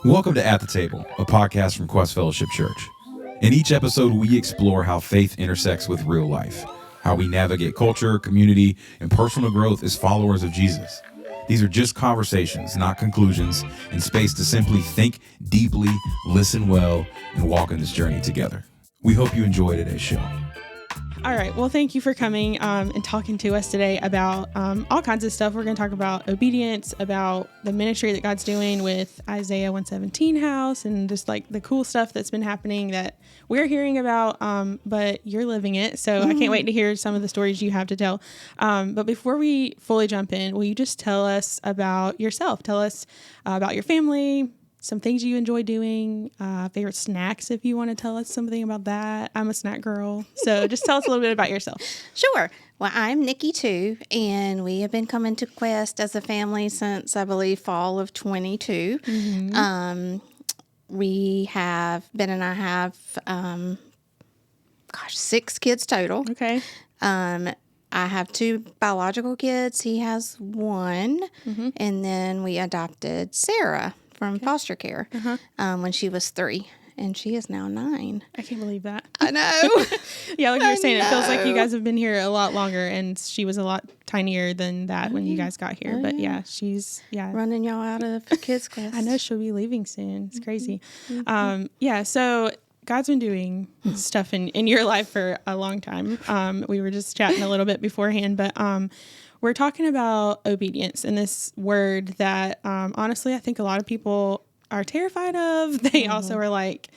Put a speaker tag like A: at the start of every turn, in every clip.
A: Welcome to At the Table, a podcast from Quest Fellowship Church. In each episode, we explore how faith intersects with real life, how we navigate culture, community, and personal growth as followers of Jesus. These are just conversations, not conclusions, and space to simply think deeply, listen well, and walk in this journey together. We hope you enjoy today's show.
B: All right. Well, thank you for coming and talking to us today about all kinds of stuff. We're going to talk about obedience, about the ministry that God's doing with Isaiah 117 House, and just like the cool stuff that's been happening that we're hearing about, but you're living it. So I can't wait to hear some of the stories you have to tell. But before we fully jump in, will you just tell us about yourself? Tell us about your family, some things you enjoy doing, favorite snacks, if you want to tell us something about that. I'm a snack girl. So just tell us a little bit about yourself.
C: Sure. Well, I'm Nikki too, and we have been coming to Quest as a family since, I believe, fall of 22. Ben and I have, 6 kids total.
B: Okay.
C: I have 2 biological kids. He has 1, and then we adopted Sarah from foster care when she was 3, and she is now 9.
B: I can't believe that.
C: I know.
B: Yeah, like you were saying, it feels like you guys have been here a lot longer, and she was a lot tinier than that when you guys got here. But yeah, she's
C: running y'all out of Kids Quest.
B: I know she'll be leaving soon. It's crazy. So God's been doing stuff in your life for a long time. We were just chatting a little bit beforehand, but we're talking about obedience and this word that honestly I think a lot of people are terrified of. They also are like,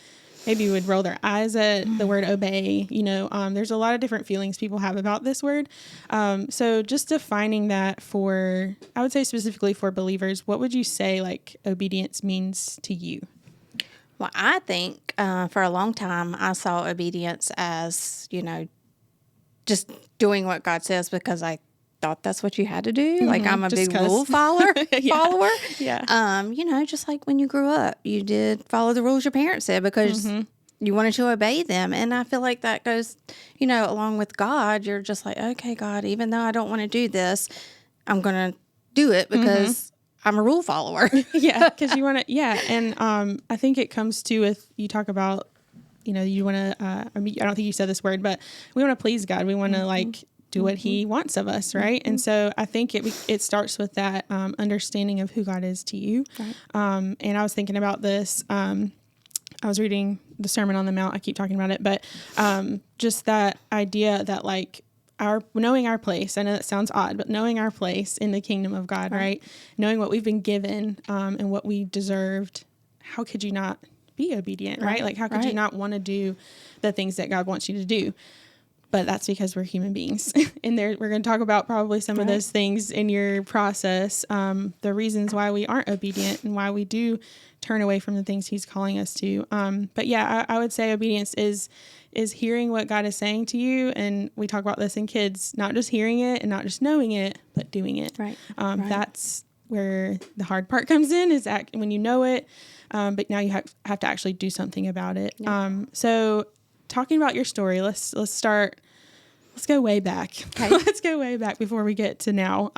B: maybe would roll their eyes at the word obey. There's a lot of different feelings people have about this word. So just defining that I would say specifically for believers, what would you say like obedience means to you?
C: Well, I think for a long time I saw obedience as, just doing what God says because I thought that's what you had to do. Like I'm a big rule follower.
B: Yeah.
C: Just like when you grew up, you did follow the rules your parents said because you wanted to obey them. And I feel like that goes, along with God. You're just like, okay, God, even though I don't want to do this, I'm going to do it because I'm a rule follower.
B: Yeah, because you want to, and I think it comes to with, you talk about, you want to, I don't think you said this word, but we want to please God. We want to do what he wants of us, right? And so I think it starts with that understanding of who God is to you. Right. And I was thinking about this. I was reading the Sermon on the Mount. I keep talking about it, but just that idea that knowing our place. I know that sounds odd, but knowing our place in the kingdom of God, right? Knowing what we've been given and what we deserved. How could you not be obedient, right? Like how could you not want to do the things that God wants you to do? But that's because we're human beings. And we're going to talk about probably some of those things in your process, the reasons why we aren't obedient and why we do turn away from the things he's calling us to. But yeah, I would say obedience is hearing what God is saying to you. And we talk about this in kids, not just hearing it and not just knowing it, but doing it. Right. That's where the hard part comes in, is when you know it, but now you have to actually do something about it. Yeah. So talking about your story, let's go way back. Okay. Let's go way back before we get to now.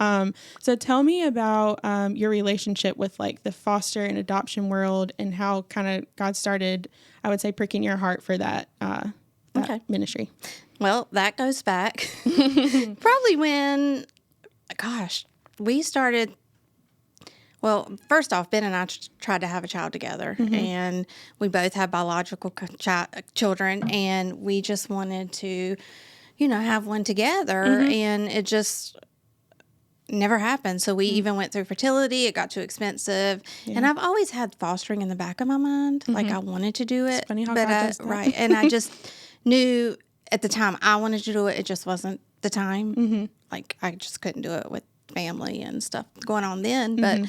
B: So tell me about your relationship with like the foster and adoption world and how kind of God started, I would say, pricking your heart for that ministry.
C: Well, that goes back probably when, we started. Well, first off, Ben and I tried to have a child together, and we both have biological children, and we just wanted to, have one together, and it just never happened. So we even went through fertility. It got too expensive, and I've always had fostering in the back of my mind, like I wanted to do it.
B: It's funny how God does that.
C: Right, and I just knew at the time I wanted to do it. It just wasn't the time. Like I just couldn't do it with family and stuff going on then. But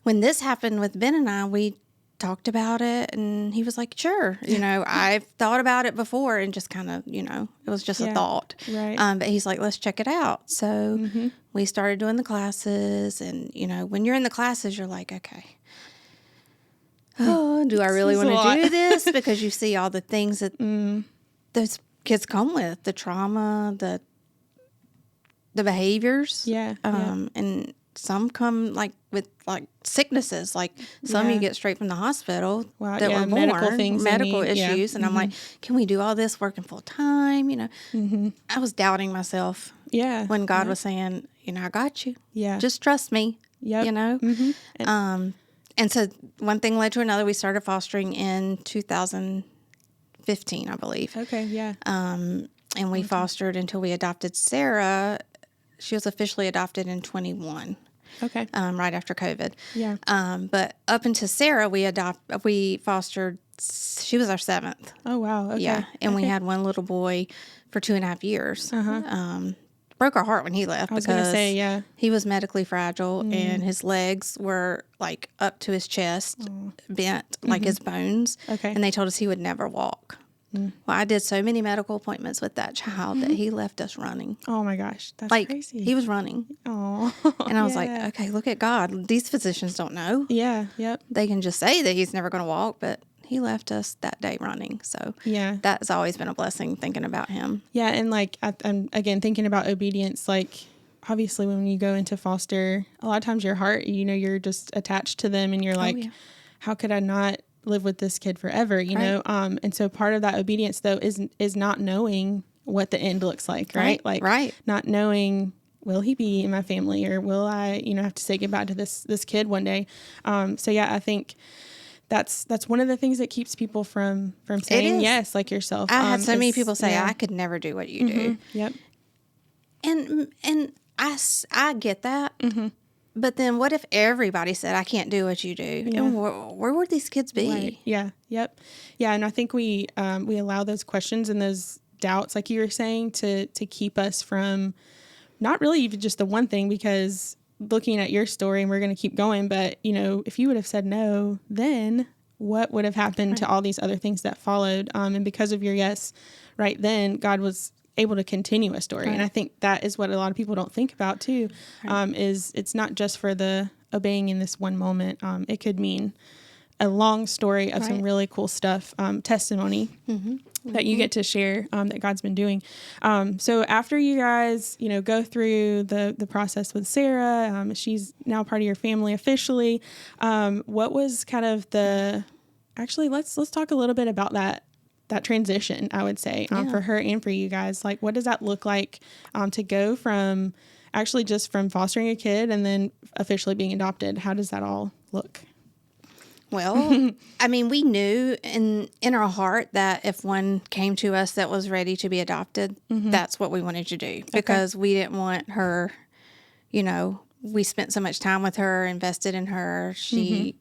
C: when this happened with Ben and I, we talked about it, and he was like, sure. I've thought about it before, and just kind of, it was just a thought.
B: Right.
C: But he's like, let's check it out. So we started doing the classes, and, when you're in the classes, you're like, okay, do I really want to do this? Because you see all the things that those kids come with, the trauma, the behaviors.
B: Yeah.
C: And some come like with like sicknesses, like some
B: Yeah.
C: you get straight from the hospital
B: Wow,
C: that
B: yeah,
C: were born,
B: medical things they
C: medical
B: need, yeah.
C: issues. And I'm like, can we do all this working full time? I was doubting myself
B: Yeah.
C: when God was saying, I got you.
B: Yeah.
C: Just trust me.
B: Yep.
C: And so one thing led to another. We started fostering in 2015, I believe.
B: Okay. Yeah.
C: And we fostered until we adopted Sarah. She was officially adopted in 21,
B: Okay.
C: right after COVID.
B: Yeah.
C: But up until Sarah, we fostered. She was our 7th.
B: Oh, wow. Okay.
C: Yeah, and we
B: Okay.
C: had one little boy for 2.5 years. Broke our heart when he left
B: I was gonna
C: because
B: say, yeah.
C: he was medically fragile and his legs were like up to his chest, bent like his bones.
B: Okay.
C: And they told us he would never walk. Well, I did so many medical appointments with that child that he left us running.
B: Oh my gosh, that's
C: Like
B: crazy.
C: he was running.
B: Oh.
C: And I was like,
B: Yeah.
C: okay, look at God. These physicians don't know.
B: Yeah. Yep.
C: They can just say that he's never going to walk, but he left us that day running. So
B: Yeah.
C: that's always been a blessing thinking about him.
B: Yeah, and like I'm again thinking about obedience. Like obviously, when you go into foster, a lot of times your heart, you're just attached to them, and you're like,
C: yeah.
B: how could I not live with this kid forever? You know. And so part of that obedience though is not knowing what the end looks like, right? Like not knowing. Will he be in my family, or will I, have to say goodbye to this kid one day? So yeah, I think that's one of the things that keeps people from saying yes, like yourself.
C: I had so many people say, I could never do what you do.
B: Yep.
C: And I get that. But then what if everybody said, I can't do what you do?
B: Yeah.
C: And where would these kids be?
B: Right. Yeah. Yep. Yeah. And I think we allow those questions and those doubts, like you were saying, to keep us from not really even just the one thing, because looking at your story, and we're going to keep going, but if you would have said no, then what would have happened to all these other things that followed? And because of your yes right then, God was able to continue a story. And I think that is what a lot of people don't think about too, is it's not just for the obeying in this one moment. It could mean a long story of some really cool stuff, testimony that you get to share, that God's been doing. So after you guys, go through the process with Sarah, she's now part of your family officially. What was kind of actually, let's talk a little bit about that transition, I would say, for her and for you guys. Like, what does that look like, to go from actually just from fostering a kid and then officially being adopted? How does that all look?
C: Well, I mean, we knew in our heart that if one came to us that was ready to be adopted, that's what we wanted to do, because we didn't want her, we spent so much time with her, invested in her. She,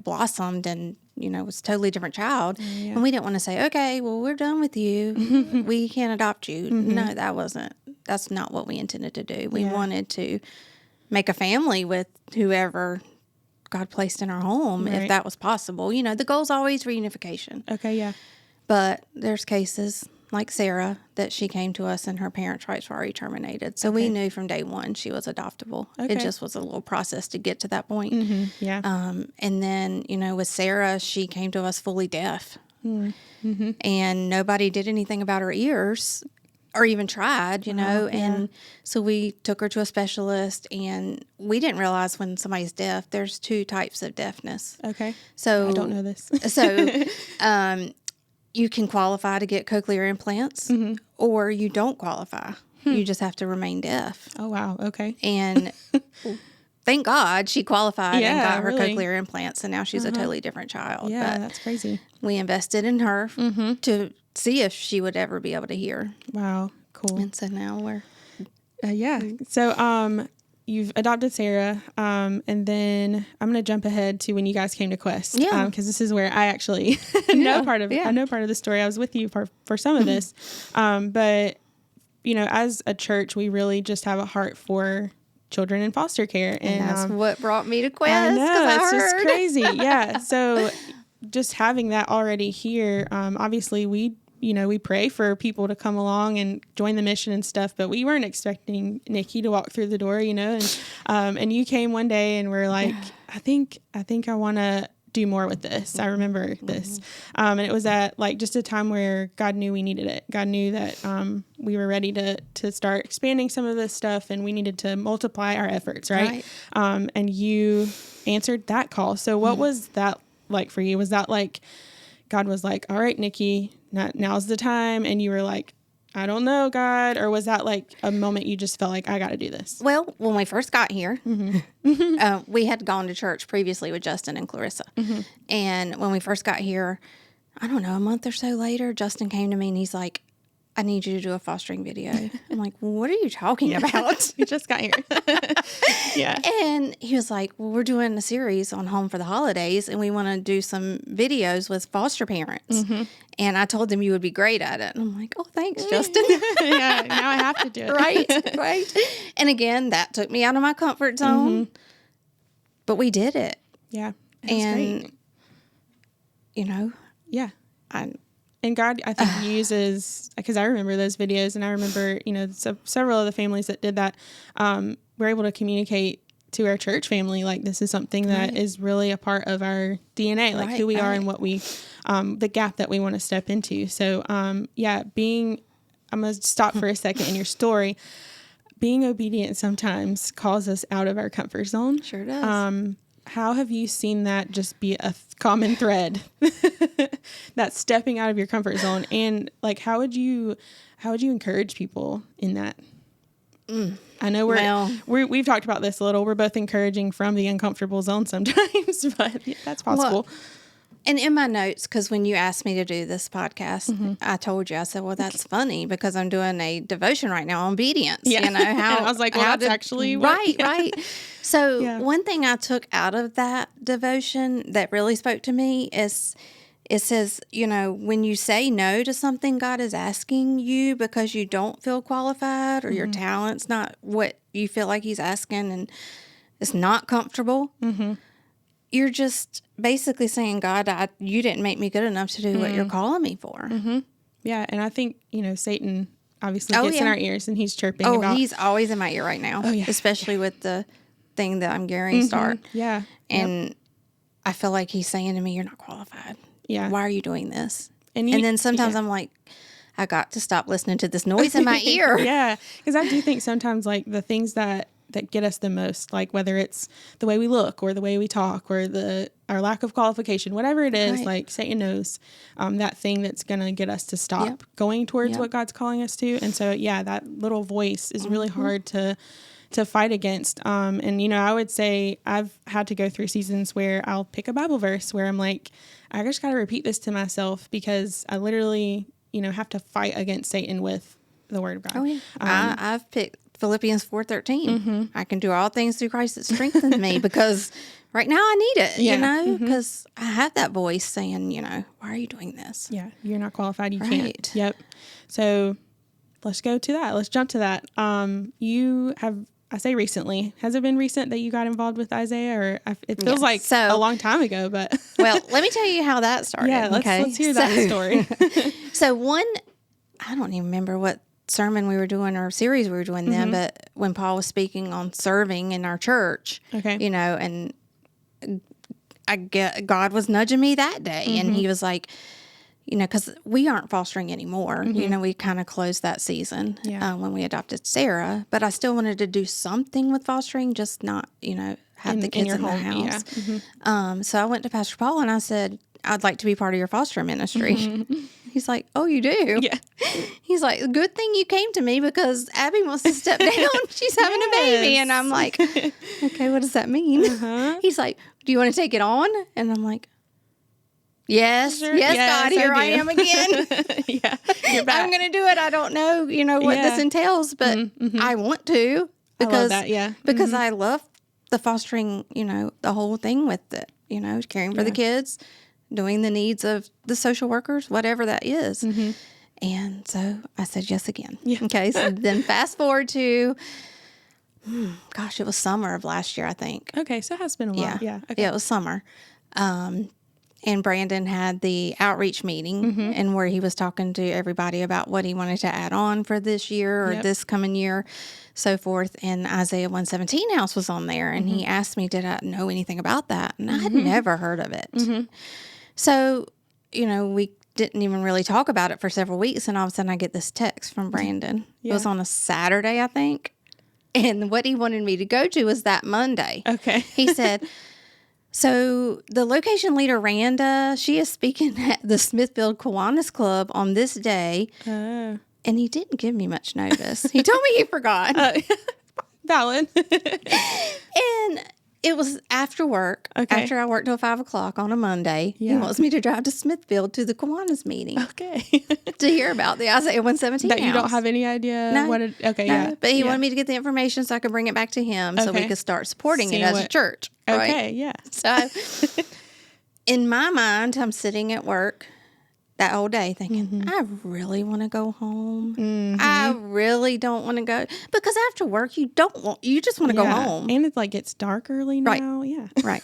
C: blossomed and, was a totally different child. And we didn't want to say, okay, well, we're done with you. We can't adopt you. No, that's not what we intended to do. We wanted to make a family with whoever God placed in our home, if that was possible. The goal's always reunification.
B: Okay, yeah.
C: But there's cases like Sarah that she came to us and her parents' rights were already terminated. So we knew from day one she was adoptable. It just was a little process to get to that point.
B: Yeah.
C: And then, with Sarah, she came to us fully deaf. And nobody did anything about her ears or even tried, and so we took her to a specialist, and we didn't realize when somebody's deaf, there's 2 types of deafness.
B: Okay.
C: So
B: I don't know this.
C: So you can qualify to get cochlear implants, or you don't qualify. You just have to remain deaf.
B: Oh, wow. Okay.
C: And thank God she qualified and got her
B: really.
C: cochlear implants, and now she's a totally different child.
B: Yeah,
C: But
B: that's crazy.
C: we invested in her to see if she would ever be able to hear.
B: Wow. Cool.
C: And so now we're...
B: Yeah. So you've adopted Sarah, and then I'm going to jump ahead to when you guys came to Quest.
C: Yeah.
B: Because this is where I actually know part of the story. I was with you for some of this. But, as a church, we really just have a heart for children in foster care. And
C: that's what brought me to Quest.
B: I know, it's just
C: heard.
B: crazy. Yeah. So just having that already here, obviously we pray for people to come along and join the mission and stuff, but we weren't expecting Nikki to walk through the door, and you came one day and we're like, I think I want to do more with this. I remember this. And it was at like just a time where God knew we needed it. God knew that we were ready to start expanding some of this stuff, and we needed to multiply our efforts, right? And you answered that call. So what was that like for you? Was that like God was like, all right, Nikki, now's the time, and you were like, I don't know, God? Or was that like a moment you just felt like, I got to do this?
C: Well, when we first got here, we had gone to church previously with Justin and Clarissa. And when we first got here, I don't know, a month or so later, Justin came to me and he's like, I need you to do a fostering video. I'm like, what are you talking about?
B: You just got here. Yeah.
C: And he was like, well, we're doing a series on Home for the Holidays, and we want to do some videos with foster parents. And I told him you would be great at it. And I'm like, oh, thanks, Justin.
B: Yeah, now I have to do it.
C: Right. And again, that took me out of my comfort zone. But we did it.
B: Yeah.
C: And,
B: great.
C: you know,
B: Yeah. And God, I think, uses, because I remember those videos, and I remember, you know, several of the families that did that were able to communicate to our church family, like, this is something that is really a part of our DNA, like who we are and what we, the gap that we want to step into. So, I'm going to stop for a second in your story. Being obedient sometimes calls us out of our comfort zone.
C: Sure does.
B: How have you seen that just be a common thread? That's stepping out of your comfort zone, and like, how would you encourage people in that? I know we've talked about this a little. We're both encouraging from the uncomfortable zone sometimes, but that's possible.
C: Well, and in my notes, because when you asked me to do this podcast, I told you, I said, well, that's funny because I'm doing a devotion right now on obedience.
B: Yeah.
C: You know, how
B: and I was like, well, that's actually
C: right. So one thing I took out of that devotion that really spoke to me is it says, you know, when you say no to something God is asking you because you don't feel qualified or your talent's not what you feel like he's asking and it's not comfortable, you're just basically saying, God, you didn't make me good enough to do what you're calling me for.
B: Yeah, and I think, you know, Satan obviously gets in our ears, and he's chirping about...
C: Oh, he's always in my ear right now, especially with the thing that I'm gearing to start.
B: Yeah.
C: And I feel like he's saying to me, you're not qualified.
B: Yeah.
C: Why are you doing this?
B: And
C: then sometimes I'm like, I got to stop listening to this noise in my ear.
B: Yeah, because I do think sometimes, like, the things that get us the most, like whether it's the way we look or the way we talk or our lack of qualification, whatever it is, like Satan knows that thing that's going to get us to stop going towards what God's calling us to. And so, that little voice is really hard to fight against. And, you know, I would say I've had to go through seasons where I'll pick a Bible verse where I'm like, I just got to repeat this to myself because I literally, you know, have to fight against Satan with the word of God.
C: Oh, yeah. I've picked Philippians 4:13. I can do all things through Christ that strengthens me because right now I need it, you know, because I have that voice saying, you know, why are you doing this?
B: Yeah, you're not qualified. You can't. Yep. So let's go to that. Let's jump to that. You have, I say recently, has it been recent that you got involved with Isaiah, or it feels like a long time ago, but.
C: Well, let me tell you how that started.
B: Yeah, let's hear that story.
C: So I don't even remember what sermon we were doing or series we were doing then, but when Paul was speaking on serving in our church, you know, and God was nudging me that day, and he was like, you know, because we aren't fostering anymore. You know, we kind of closed that season when we adopted Sarah, but I still wanted to do something with fostering, just not, you know, have the kids in the house. So I went to Pastor Paul and I said, I'd like to be part of your foster ministry. He's like, oh, you do?
B: Yeah.
C: He's like, good thing you came to me because Abby wants to step down. She's having a baby. And I'm like, okay, what does that mean? He's like, do you want to take it on? And I'm like, yes, God, here I am again.
B: You're back.
C: I'm going to do it. I don't know, you know, what this entails, but I want to because,
B: I love that,
C: because I love the fostering, you know, the whole thing with it, you know, caring for the kids, doing the needs of the social workers, whatever that is. And so I said yes again. Okay, so then fast forward to, gosh, it was summer of last year, I think.
B: Okay, so it has been a while. Yeah. Okay.
C: Yeah, it was summer. and Brandon had the outreach meeting and where he was talking to everybody about what he wanted to add on for this year or this coming year, so forth. And Isaiah 117 house was on there, and he asked me, did I know anything about that? And I had never heard of it. So, we didn't even really talk about it for several weeks, and all of a sudden I get this text from Brandon. It was on a Saturday, I think. And what he wanted me to go to was that Monday.
B: Okay.
C: He said, so the location leader, Randa, she is speaking at the Smithfield Kiwanis Club on this day. And he didn't give me much notice. He told me he forgot.
B: Valid.
C: And it was after work, after I worked till 5 o'clock on a Monday. He wants me to drive to Smithfield to the Kiwanis meeting.
B: Okay.
C: To hear about the Isaiah 117
B: That
C: house.
B: you don't have any idea
C: No.
B: what it, okay,
C: No,
B: yeah.
C: but he wanted me to get the information so I could bring it back to him so we
B: Okay.
C: could start supporting
B: See
C: it as a
B: what-
C: church. Right?
B: Okay, yeah.
C: So in my mind, I'm sitting at work that whole day thinking, I really want to go home. I really don't want to go. Because after work, you just want to go home.
B: And it's like it's dark early
C: Right.
B: now. Yeah.
C: Right.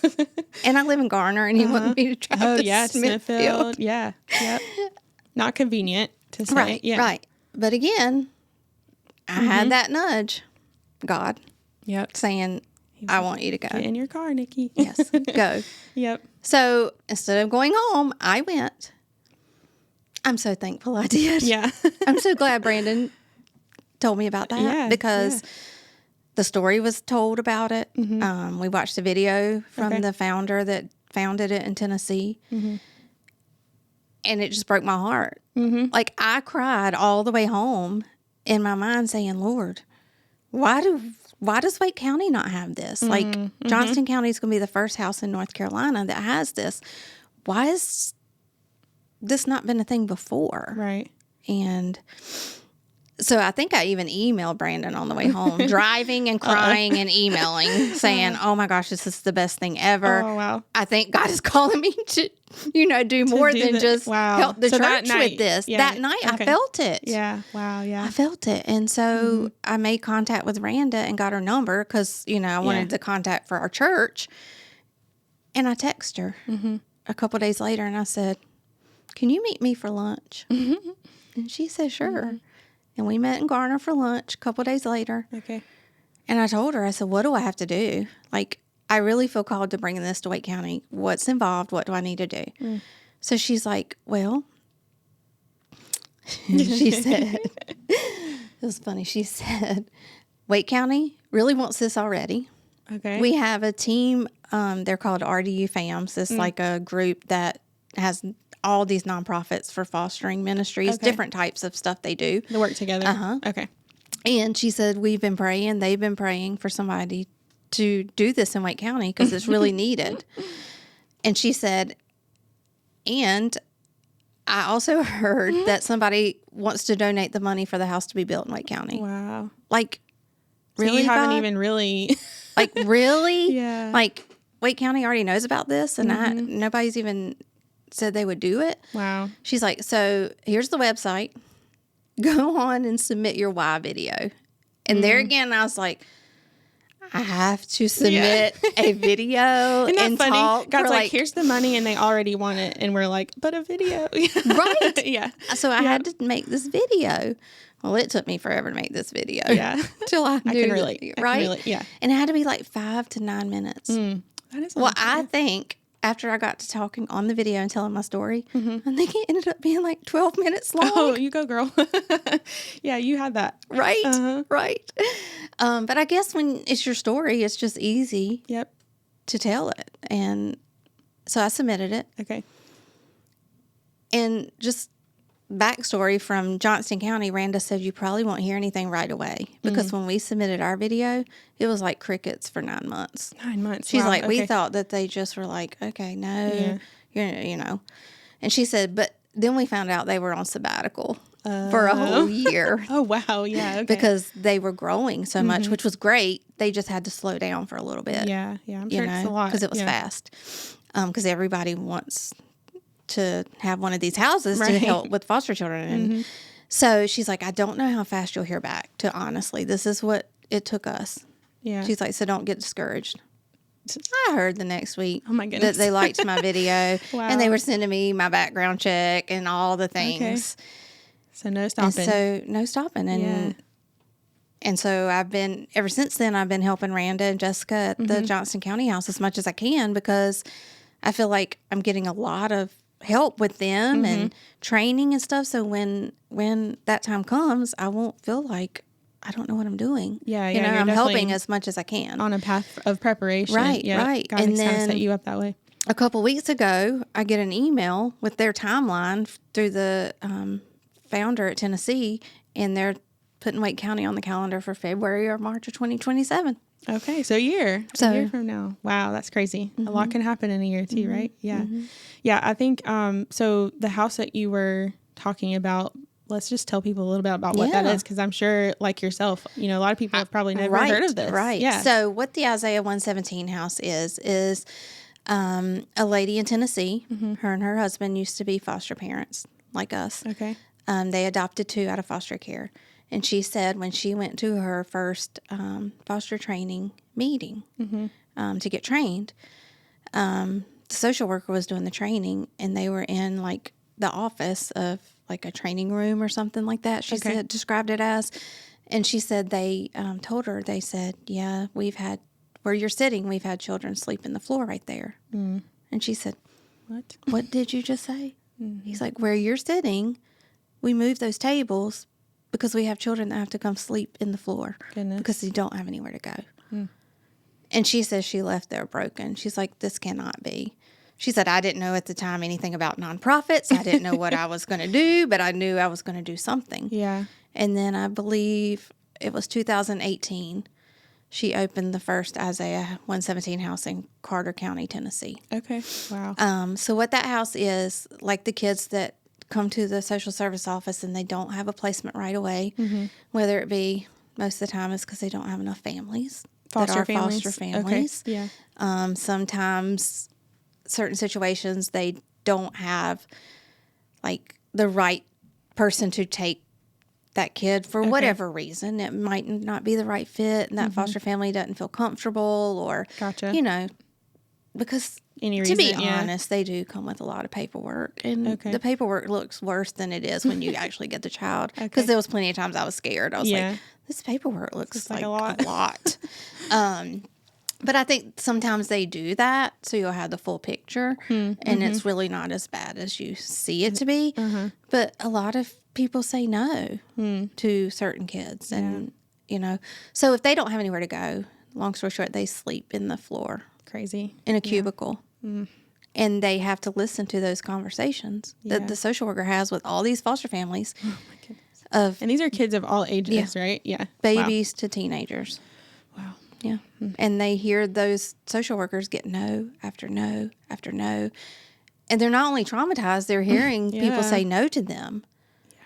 C: And I live in Garner, and he wanted me to drive
B: Oh,
C: to
B: yeah.
C: Smithfield.
B: Smithfield. Yeah. Yep. Not convenient to say.
C: Right,
B: Yeah.
C: right. But again, I had that nudge, God,
B: Yep.
C: saying, I want you to go.
B: Get in your car, Nikki.
C: Yes, go.
B: Yep.
C: So instead of going home, I went. I'm so thankful I did.
B: Yeah.
C: I'm so glad Brandon told me about that
B: Yeah,
C: because the story was told about it. We watched the video from the founder that founded it in Tennessee. And it just broke my heart. Like I cried all the way home in my mind saying, Lord, why does Wake County not have this? Like Johnston County is going to be the first house in North Carolina that has this. Why has this not been a thing before?
B: Right.
C: And so I think I even emailed Brandon on the way home, driving and crying and emailing, saying, oh my gosh, this is the best thing ever.
B: Oh, wow.
C: I think God is calling me to, do more than just help the
B: So that
C: church
B: night,
C: with this.
B: yeah,
C: That night, I felt it.
B: Yeah. Wow. Yeah.
C: I felt it. And so I made contact with Randa and got her number because, I wanted the contact for our church. And I texted her a couple of days later and I said, can you meet me for lunch? And she said, sure. And we met in Garner for lunch a couple of days later.
B: Okay.
C: And I told her, I said, what do I have to do? Like, I really feel called to bring this to Wake County. What's involved? What do I need to do? So she's like, well, she said, it was funny. She said, Wake County really wants this already.
B: Okay.
C: We have a team. They're called RDU FAMS. It's like a group that has all these nonprofits for fostering ministries, different types of stuff they do.
B: They work together. Okay.
C: And she said, they've been praying for somebody to do this in Wake County because it's really needed. And she said, and I also heard that somebody wants to donate the money for the house to be built in Wake County.
B: Wow.
C: Like,
B: So
C: really?
B: you haven't
C: God?
B: even really.
C: Like, really?
B: Yeah.
C: Like, Wake County already knows about this, and nobody's even said they would do it.
B: Wow.
C: She's like, so here's the website. Go on and submit your why video. And there again, I was like, I have to submit a video
B: Isn't that
C: and
B: funny?
C: talk.
B: God's
C: for
B: like, here's the money, and they already want it, and we're like, but a video,
C: Right.
B: Yeah.
C: So I had to make this video. Well, it took me forever to make this video.
B: Yeah.
C: Till I knew.
B: can relate. I
C: Right?
B: can relate, yeah.
C: And it had to be like 5 to 9 minutes.
B: That is
C: Well,
B: awesome.
C: I think after I got to talking on the video and telling my story, I think it ended up being like 12 minutes long.
B: Oh, you go, girl. Yeah, you had that.
C: Right? Right. But I guess when it's your story, it's just easy
B: Yep.
C: to tell it. And so I submitted it.
B: Okay.
C: And just backstory from Johnston County, Randa said you probably won't hear anything right away because when we submitted our video, it was like crickets for 9 months.
B: 9 months.
C: She's
B: Wow,
C: like, we
B: okay.
C: thought that they just were like, okay, no, you're. And she said, but then we found out they were on sabbatical for a whole year.
B: Oh, wow. Yeah. Okay.
C: Because they were growing so much, which was great. They just had to slow down for a little bit.
B: Yeah. I'm sure it's a lot.
C: Because it was fast. Because everybody wants to have one of these houses to help with foster children. And so she's like, I don't know how fast you'll hear back, to honestly. This is what it took us.
B: Yeah.
C: She's like, so don't get discouraged.
B: What?
C: I heard the next week.
B: Oh my goodness.
C: That they liked my video.
B: Wow.
C: And they were sending me my background check and all the things.
B: Okay. So no stopping.
C: And so no stopping. And so ever since then, I've been helping Randa and Jessica at the Johnston County House as much as I can, because I feel like I'm getting a lot of help with them and training and stuff. So when that time comes, I won't feel like I don't know what I'm doing.
B: Yeah,
C: you know,
B: you're
C: I'm helping
B: definitely
C: as much as I can.
B: on a path of preparation.
C: Right,
B: Yeah,
C: right.
B: God
C: And
B: has kind of
C: then-
B: set you up that way.
C: A couple weeks ago, I get an email with their timeline through the founder at Tennessee, and they're putting Wake County on the calendar for February or March of 2027.
B: Okay, so a year from now. Wow, that's crazy. A lot can happen in a year too, right? Yeah. Yeah, I think, so the house that you were talking about, let's just tell people a little bit about what that is, because I'm sure, like yourself, you know, a lot of people have probably never heard of this.
C: Right.
B: Yeah.
C: So what the Isaiah 117 house is a lady in Tennessee. Her and her husband used to be foster parents like us.
B: Okay.
C: They adopted 2 out of foster care. And she said when she went to her first foster training meeting to get trained, the social worker was doing the training, and they were in like the office of like a training room or something like that. She said, described it as, and she said they told her, they said, yeah, we've had, where you're sitting, we've had children sleep in the floor right there. And she said, what did you just say? He's like, where you're sitting, we moved those tables because we have children that have to come sleep in the floor because they don't have anywhere to go. And she says she left there broken. She's like, this cannot be. She said, I didn't know at the time anything about nonprofits. I didn't know what I was going to do, but I knew I was going to do something.
B: Yeah.
C: And then I believe it was 2018, she opened the first Isaiah 117 house in Carter County, Tennessee.
B: Okay. Wow.
C: So what that house is, like the kids that come to the social service office and they don't have a placement right away, whether it be, most of the time is because they don't have enough families.
B: Foster
C: families.
B: Okay.
C: Yeah. Sometimes certain situations they don't have like the right person to take that kid for whatever reason. It might not be the right fit, and that foster family doesn't feel comfortable, or you know, because to be honest, they do come with a lot of paperwork, and the paperwork looks worse than it is when you actually get the child. Because there was plenty of times I was scared. I was like, this paperwork looks like a lot. But I think sometimes they do that so you'll have the full picture, and it's really not as bad as you see it to be. But a lot of people say no to certain kids, and you know, so if they don't have anywhere to go, long story short, they sleep in the floor.
B: Crazy.
C: In a cubicle. And they have to listen to those conversations that the social worker has with all these foster families.
B: Oh my goodness. And these are kids of all ages, right? Yeah.
C: Babies to teenagers.
B: Wow.
C: Yeah. And they hear those social workers get no after no after no. And they're not only traumatized, they're hearing people say no to them. Yeah.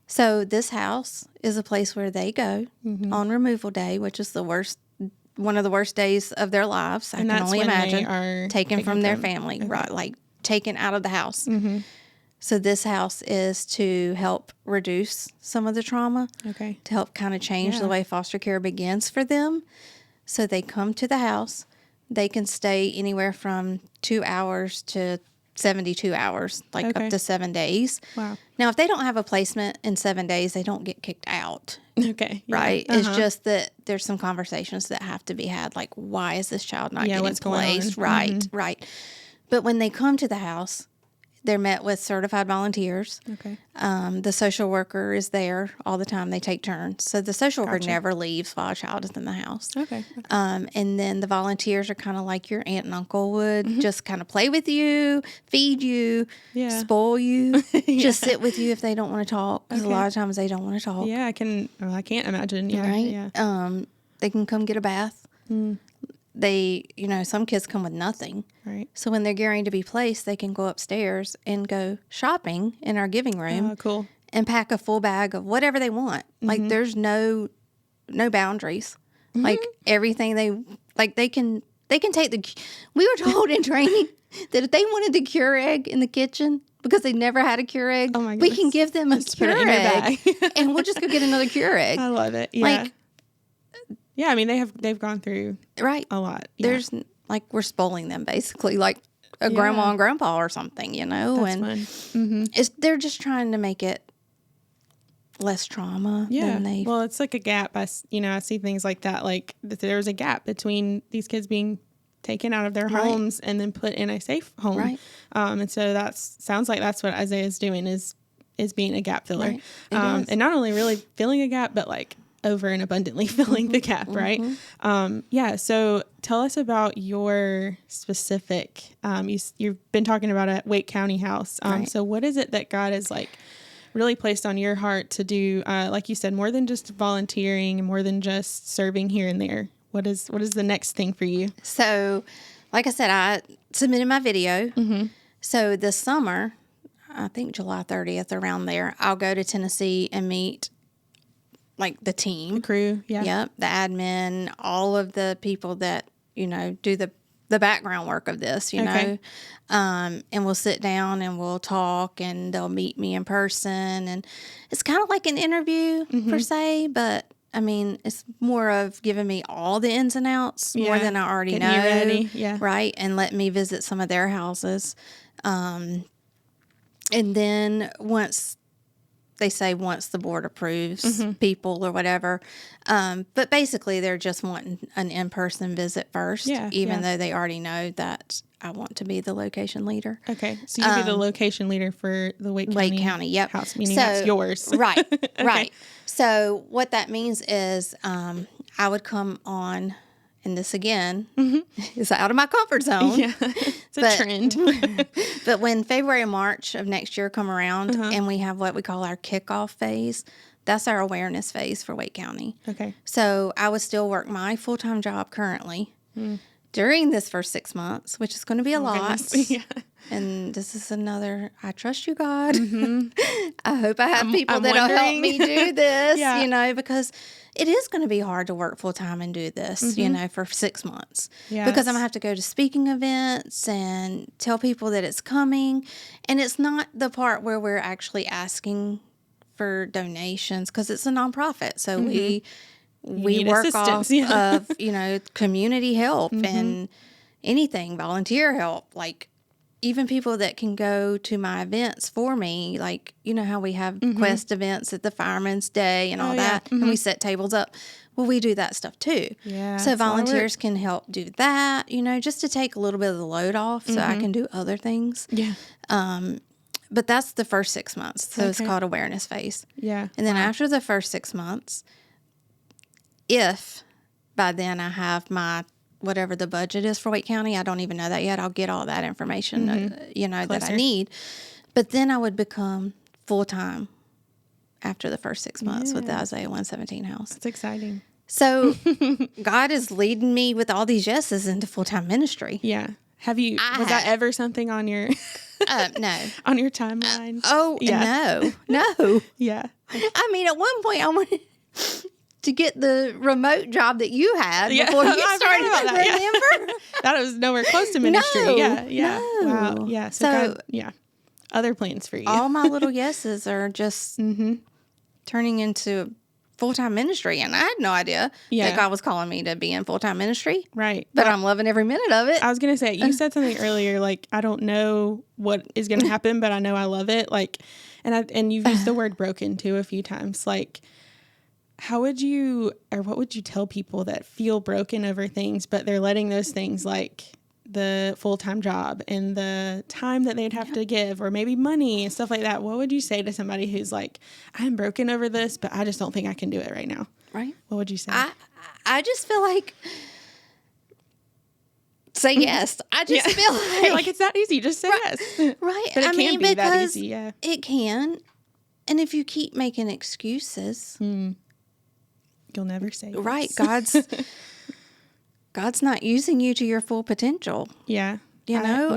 C: So this house is a place where they go on removal day, which is one of the worst days of their lives. I can only imagine. Taken from their family, right? Like taken out of the house. So this house is to help reduce some of the trauma. To help kind of change the way foster care begins for them. So they come to the house. They can stay anywhere from 2 hours to 72 hours, like up to 7 days.
B: Wow.
C: Now, if they don't have a placement in 7 days, they don't get kicked out. Right?
B: Yeah.
C: It's just that there's some conversations that have to be had, like, why is this child not getting placed? Right, right. But when they come to the house, they're met with certified volunteers. The social worker is there all the time. They take turns. So the social worker never leaves while a child is in the house. And then the volunteers are kind of like your aunt and uncle would, just kind of play with you, feed you, spoil you, just sit with you if they don't want to talk. Because a lot of times they don't want to talk.
B: Yeah, I can't imagine. Yeah,
C: right?
B: Yeah.
C: They can come get a bath. They, you know, some kids come with nothing.
B: Right.
C: So when they're gearing to be placed, they can go upstairs and go shopping in our giving room.
B: Oh, cool.
C: And pack a full bag of whatever they want. Like there's no boundaries. Like everything they can take we were told in training that if they wanted the Keurig in the kitchen because they never had a Keurig, we can give them a Keurig and we'll just go get another Keurig.
B: I love it. Yeah. Like, yeah, I mean they've gone through a lot. Yeah.
C: like we're spoiling them basically, like a grandma and grandpa or something, you know.
B: That's
C: and
B: fun.
C: they're just trying to make it less trauma than they.
B: Well, it's like a gap. I see things like that. Like there's a gap between these kids being taken out of their homes and then put in a safe home.
C: Right.
B: And so sounds like that's what Isaiah is doing is being a gap filler.
C: Right. And
B: not only really filling a gap, but like over and abundantly filling the gap. Right. So tell us about your specific, you've been talking about a Wake County house. So what is it that God is like really placed on your heart to do, like you said, more than just volunteering and more than just serving here and there? What is the next thing for you?
C: So, like I said, I submitted my video. So this summer, I think July 30th, around there, I'll go to Tennessee and meet like the team.
B: The crew, yeah.
C: Yep, the admin, all of the people that, you know, do the background work of this, you know. And we'll sit down and we'll talk and they'll meet me in person. And it's kind of like an interview per se, but I mean, it's more of giving me all the ins and outs more than I already know.
B: Ready.
C: Right. And let me visit some of their houses. And then once the board approves people or whatever. But basically they're just wanting an in-person visit first, even though they already know that I want to be the location leader.
B: Okay. So you'll be the location leader for the Wake County
C: yep.
B: house, meaning that's yours.
C: Right. Right. So what that means is I would come on, and this again is out of my comfort zone.
B: Yeah, it's a trend.
C: But when February and March of next year come around and we have what we call our kickoff phase, that's our awareness phase for Wake County.
B: Okay.
C: So I would still work my full-time job currently during this first 6 months, which is going to be a lot.
B: Yeah.
C: And this is another, I trust you, God. I hope I have people that'll help me do this, you know, because it is going to be hard to work full time and do this, you know, for 6 months.
B: Yes.
C: Because I'm going to have to go to speaking events and tell people that it's coming. And it's not the part where we're actually asking for donations because it's a nonprofit. So we work off of, you know, community help and anything, volunteer help, like even people that can go to my events for me, like, you know how we have Quest events at the Fireman's Day and all that, and we set tables up. Well, we do that stuff too.
B: Yeah,
C: so volunteers can help do that, you know, just to take a little bit of the load off so I can do other things.
B: Yeah.
C: But that's the first 6 months. So it's called awareness phase.
B: Yeah.
C: And then after the first 6 months, if by then I have my whatever the budget is for Wake County, I don't even know that yet. I'll get all that information, you know, that I need. But then I would become full-time after the first 6 months with the Isaiah 117 house.
B: That's exciting.
C: So God is leading me with all these yeses into full-time ministry.
B: Yeah. Was that ever something on your
C: no
B: on your timeline?
C: No.
B: Yeah.
C: I mean, at one point I wanted to get the remote job that you had before you started. Remember?
B: That was nowhere close to ministry.
C: No,
B: yeah.
C: No.
B: Wow. Yeah. So God, other plans for you.
C: All my little yeses are just turning into full-time ministry, and I had no idea that God was calling me to be in full-time ministry.
B: Right.
C: But I'm loving every minute of it.
B: I was going to say, you said something earlier, like, I don't know what is going to happen, but I know I love it. Like, and you've used the word broken too a few times. Like, what would you tell people that feel broken over things, but they're letting those things like the full-time job and the time that they'd have to give, or maybe money and stuff like that? What would you say to somebody who's like, I'm broken over this, but I just don't think I can do it right now?
C: Right.
B: What would you say?
C: I just feel like, say yes. I just feel like.
B: You're like, it's that easy. Just say yes.
C: Right.
B: But it can be that easy, yeah.
C: It can. And if you keep making excuses.
B: You'll never say yes.
C: Right. God's not using you to your full potential.
B: Yeah.
C: You know,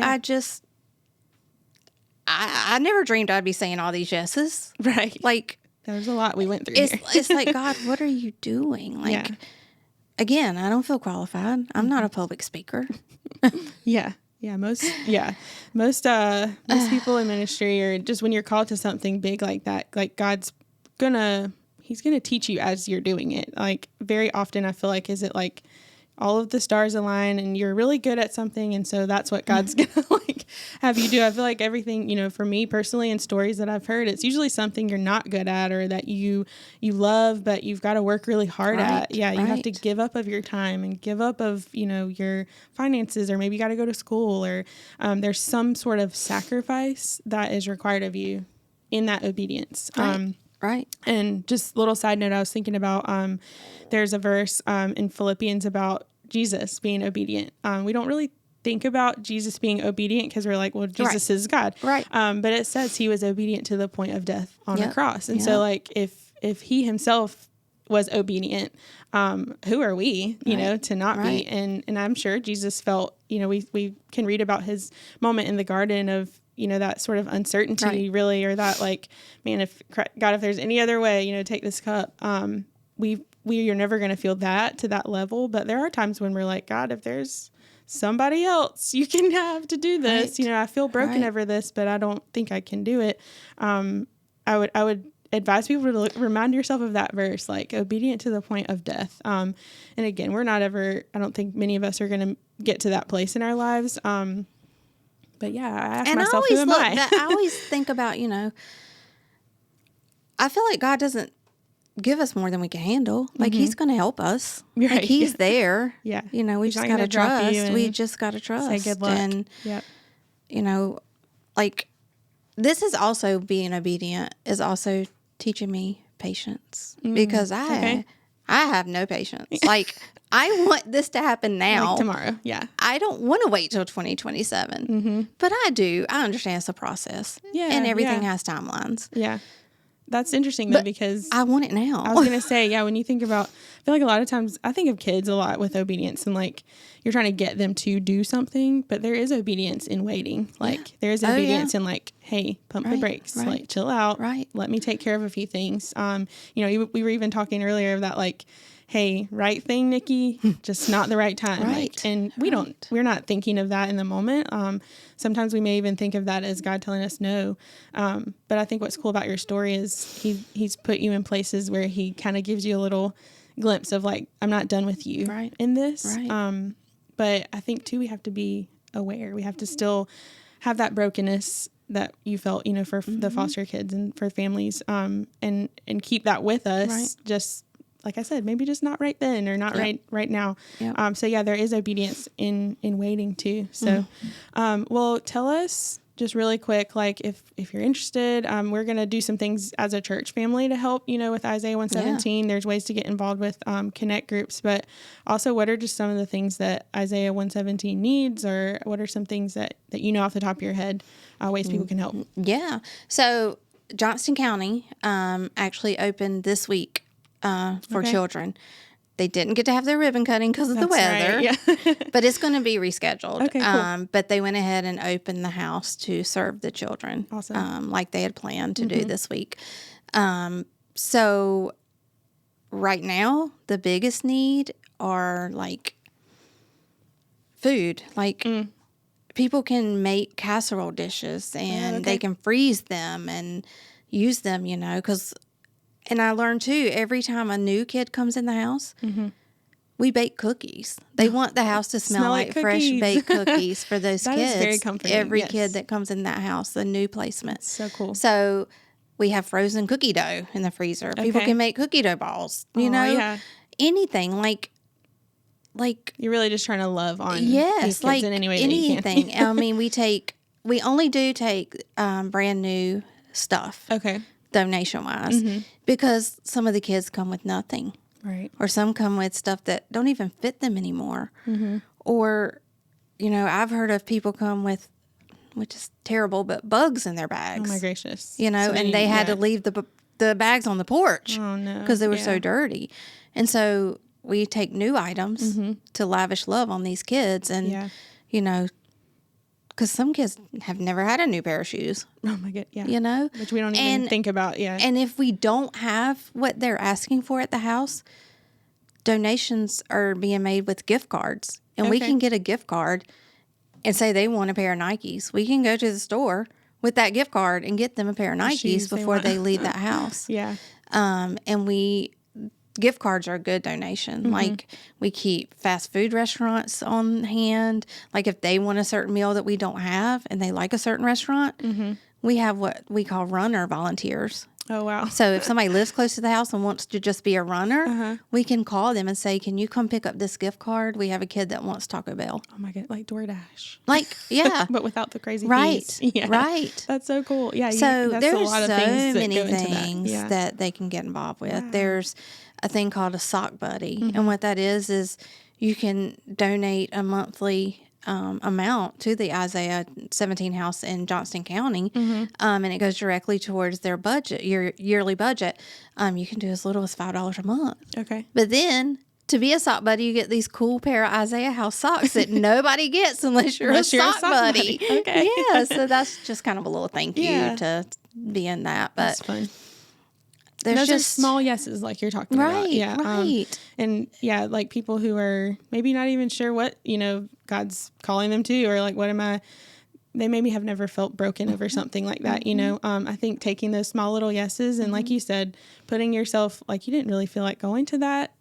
C: I never dreamed I'd be saying all these yeses.
B: Right.
C: Like,
B: there's a lot we went through here.
C: It's like, God, what are you doing? Like, again, I don't feel qualified. I'm not a public speaker.
B: Yeah. Most people in ministry, or just when you're called to something big like that, like He's gonna teach you as you're doing it. Like, very often I feel like, is it like all of the stars align and you're really good at something. And so that's what God's going to like have you do. I feel like everything, you know, for me personally and stories that I've heard, it's usually something you're not good at or that you love, but you've got to work really hard at. Yeah. You have to give up of your time and give up of, you know, your finances, or maybe you got to go to school, or there's some sort of sacrifice that is required of you in that obedience.
C: Right.
B: And just little side note, I was thinking about, there's a verse in Philippians about Jesus being obedient. We don't really think about Jesus being obedient because we're like, well, Jesus is God.
C: Right.
B: But it says he was obedient to the point of death on a cross. And so like, if he himself was obedient, who are we, you know, to not be? And I'm sure Jesus felt, you know, we can read about his moment in the garden of, you know, that sort of uncertainty really, or that like, man, if God, if there's any other way, you know, take this cup. You're never going to feel that to that level. But there are times when we're like, God, if there's somebody else you can have to do this, you know, I feel broken over this, but I don't think I can do it. I would advise people to remind yourself of that verse, like obedient to the point of death. And again, we're not ever, I don't think many of us are going to get to that place in our lives. But yeah, I ask myself, who am I?
C: I always think about, you know, I feel like God doesn't give us more than we can handle. Like he's going to help us.
B: Right.
C: Like he's there.
B: Yeah.
C: You know, we just got to trust. We just got to trust.
B: Say good luck.
C: And, you know, like this is also being obedient is also teaching me patience because I have no patience. Like I want this to happen now.
B: Like tomorrow. Yeah.
C: I don't want to wait till 2027. But I do. I understand it's a process.
B: Yeah.
C: And everything has timelines.
B: Yeah. That's interesting though, because
C: I want it now.
B: I was going to say, yeah, when you think about, I feel like a lot of times I think of kids a lot with obedience and like you're trying to get them to do something, but there is obedience in waiting. Like there is obedience in like, hey, pump the brakes, like chill out. Right. Let me take care of a few things. You know, we were even talking earlier of that, like, hey, right thing, Nikki, just not the right time. Like, and we're not thinking of that in the moment. Sometimes we may even think of that as God telling us no. But I think what's cool about your story is he's put you in places where he kind of gives you a little glimpse of like, I'm not done with you in this. Right. But I think too, we have to be aware. We have to still have that brokenness that you felt, you know, for the foster kids and for families, and keep that with us. Just, like I said, maybe just not right then or not right now. Yep. So yeah, there is obedience in waiting too. So, well, tell us just really quick, like if you're interested, we're going to do some things as a church family to help, you know, with Isaiah 117. There's ways to get involved with connect groups, but also what are just some of the things that Isaiah 117 needs, or what are some things that you know off the top of your head, ways people can help?
C: Yeah. So Johnston County actually opened this week for children. They didn't get to have their ribbon cutting because of the weather, but it's going to be rescheduled. Okay, cool. But they went ahead and opened the house to serve the children, like they had planned to do this week. So right now, the biggest need are like food. Like people can make casserole dishes and they can freeze them and use them, you know, because... And I learned, too, every time a new kid comes in the house, we bake cookies. They want the house to smell like fresh baked cookies for those kids.
B: That is very comforting.
C: Every kid that comes in that house, the new placement.
B: So cool.
C: So we have frozen cookie dough in the freezer. People can make cookie dough balls, you know, anything like.
B: You're really just trying to love on these kids in any way
C: anything.
B: That you can.
C: I mean, we only do take brand new stuff. Okay. Donation-wise, because some of the kids come with nothing. Right. Or some come with stuff that don't even fit them anymore. Or, you know, I've heard of people come with, which is terrible, but bugs in their bags.
B: Oh, my gracious.
C: You know, so and they had to leave the bags on the porch. Oh, no. Because they were so dirty. And so we take new items to lavish love on these kids. And, you know, because some kids have never had a new pair of shoes.
B: Oh, my God, yeah.
C: You know?
B: Which we don't even think about,
C: And if we don't have what they're asking for at the house, donations are being made with gift cards. And we can get a gift card and say they want a pair of Nikes. We can go to the store with that gift card and get them a pair of Nikes before they leave that house. And gift cards are a good donation. Like, we keep fast food restaurants on hand. Like, if they want a certain meal that we don't have and they like a certain restaurant, we have what we call runner volunteers.
B: Oh, wow.
C: So if somebody lives close to the house and wants to just be a runner, we can call them and say, can you come pick up this gift card? We have a kid that wants Taco Bell.
B: Oh, my God. Like DoorDash.
C: Like, yeah.
B: But without the crazy
C: Right.
B: fees. Yeah.
C: Right.
B: That's so cool. Yeah.
C: So
B: that's a
C: there's
B: lot of
C: so
B: things that
C: many
B: go into
C: things
B: that.
C: that they can get involved with.
B: Wow.
C: There's a thing called a sock buddy. And what that is you can donate a monthly amount to the Isaiah 17 house in Johnston County, and it goes directly towards their budget, your yearly budget. You can do as little as $5 a month.
B: Okay.
C: But then, to be a sock buddy, you get these cool pair of Isaiah House socks that nobody gets unless you're a sock buddy.
B: Okay.
C: Yeah, so that's just kind of a little thank you
B: Yeah.
C: to be in that. But
B: That's fun.
C: there's
B: Those
C: just
B: are small yeses, like you're talking about.
C: right,
B: Yeah.
C: right.
B: And yeah, like people who are maybe not even sure what, God's calling them to, or like, they maybe have never felt broken over something like that, I think taking those small little yeses and like you said, putting yourself, like you didn't really feel like going to that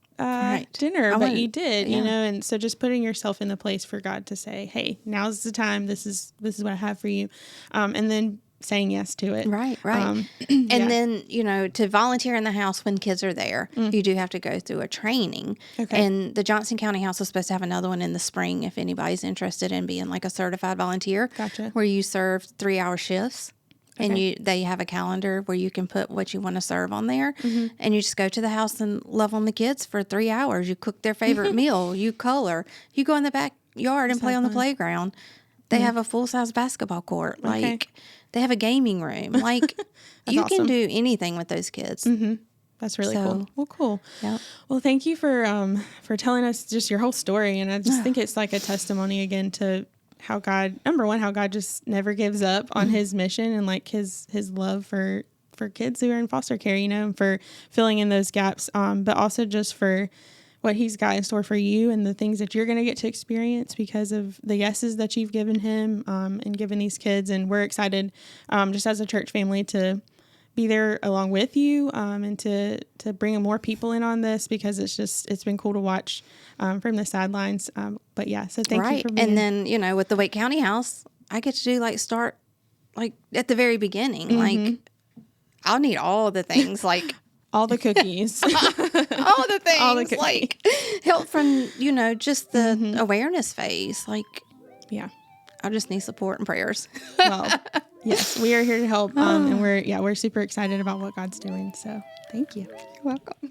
B: dinner, but you did, and so just putting yourself in the place for God to say, hey, now's the time. This is what I have for you. And then saying yes to it.
C: Right.
B: And
C: Then, to volunteer in the house when kids are there, you do have to go through a training.
B: Okay.
C: And the Johnson County House is supposed to have another one in the spring if anybody's interested in being like a certified volunteer.
B: Gotcha.
C: Where you serve 3-hour shifts.
B: Okay.
C: And they have a calendar where you can put what you want to serve on there. And you just go to the house and love on the kids for 3 hours. You cook their favorite meal. You color. You go in the backyard and play on the playground. They have a full-size basketball court.
B: Okay.
C: Like, they have a gaming room. Like, you
B: awesome.
C: can do anything with those kids.
B: That's really
C: So,
B: cool. Well, cool.
C: Yep.
B: Well, thank you for telling us just your whole story. And I just think it's like a testimony again to how God, number one, how God just never gives up on his mission and like his love for kids who are in foster care, and for filling in those gaps. But also just for what he's got in store for you and the things that you're going to get to experience because of the yeses that you've given him and given these kids. And we're excited just as a church family to be there along with you and to bring more people in on this because it's been cool to watch from the sidelines. But yeah, so thank you for being.
C: And then, with the Wake County House, I get to do start at the very beginning. Like, I'll need all the things
B: all the cookies.
C: all the things,
B: All the cookies.
C: help from, just the awareness phase.
B: Yeah.
C: I just need support and prayers.
B: Well, yes, we are here to help. And we're super excited about what God's doing. So thank you.
C: You're welcome.